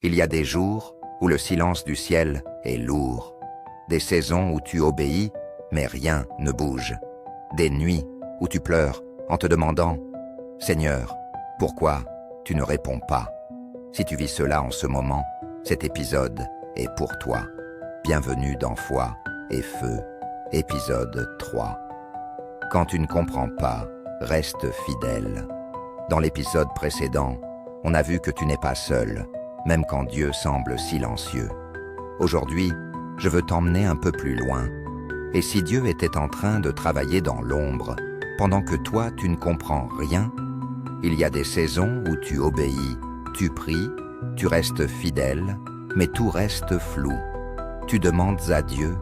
Il y a des jours où le silence du ciel est lourd, des saisons où tu obéis, mais rien ne bouge, des nuits où tu pleures en te demandant « Seigneur, pourquoi tu ne réponds pas ?» Si tu vis cela en ce moment, cet épisode est pour toi. Bienvenue dans Foi et Feu, épisode 3. Quand tu ne comprends pas, reste fidèle. Dans l'épisode précédent, on a vu que tu n'es pas seul, même quand Dieu semble silencieux. Aujourd'hui, je veux t'emmener un peu plus loin. Et si Dieu était en train de travailler dans l'ombre, pendant que toi tu ne comprends rien, il y a des saisons où tu obéis, tu pries, tu restes fidèle, mais tout reste flou. Tu demandes à Dieu,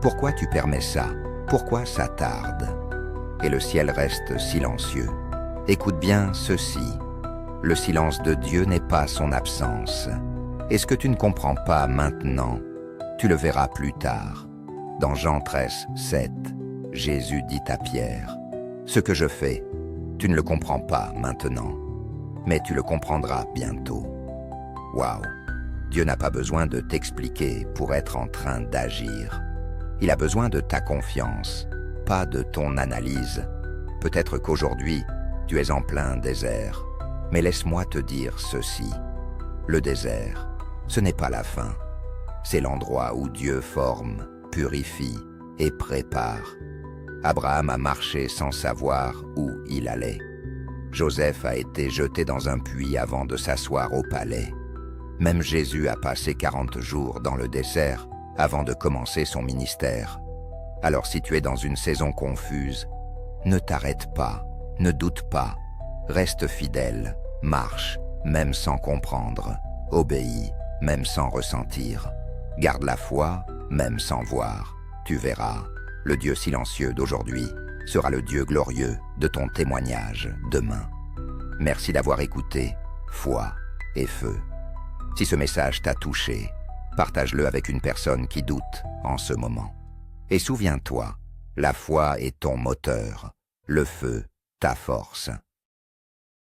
pourquoi tu permets ça? Pourquoi ça tarde? Et le ciel reste silencieux. Écoute bien ceci. Le silence de Dieu n'est pas son absence. Et ce que tu ne comprends pas maintenant, tu le verras plus tard. Dans Jean 13, 7, Jésus dit à Pierre, « Ce que je fais, tu ne le comprends pas maintenant, mais tu le comprendras bientôt. » Waouh! Dieu n'a pas besoin de t'expliquer pour être en train d'agir. Il a besoin de ta confiance, pas de ton analyse. Peut-être qu'aujourd'hui, tu es en plein désert, mais laisse-moi te dire ceci. Le désert, ce n'est pas la fin. C'est l'endroit où Dieu forme, purifie et prépare. Abraham a marché sans savoir où il allait. Joseph a été jeté dans un puits avant de s'asseoir au palais. Même Jésus a passé 40 jours dans le désert avant de commencer son ministère. Alors si tu es dans une saison confuse, ne t'arrête pas, ne doute pas, reste fidèle, marche, même sans comprendre, obéis, même sans ressentir. Garde la foi, même sans voir. Tu verras, le Dieu silencieux d'aujourd'hui sera le Dieu glorieux de ton témoignage demain. Merci d'avoir écouté Foi et Feu. Si ce message t'a touché, partage-le avec une personne qui doute en ce moment. Et souviens-toi, la foi est ton moteur, le feu, ta force.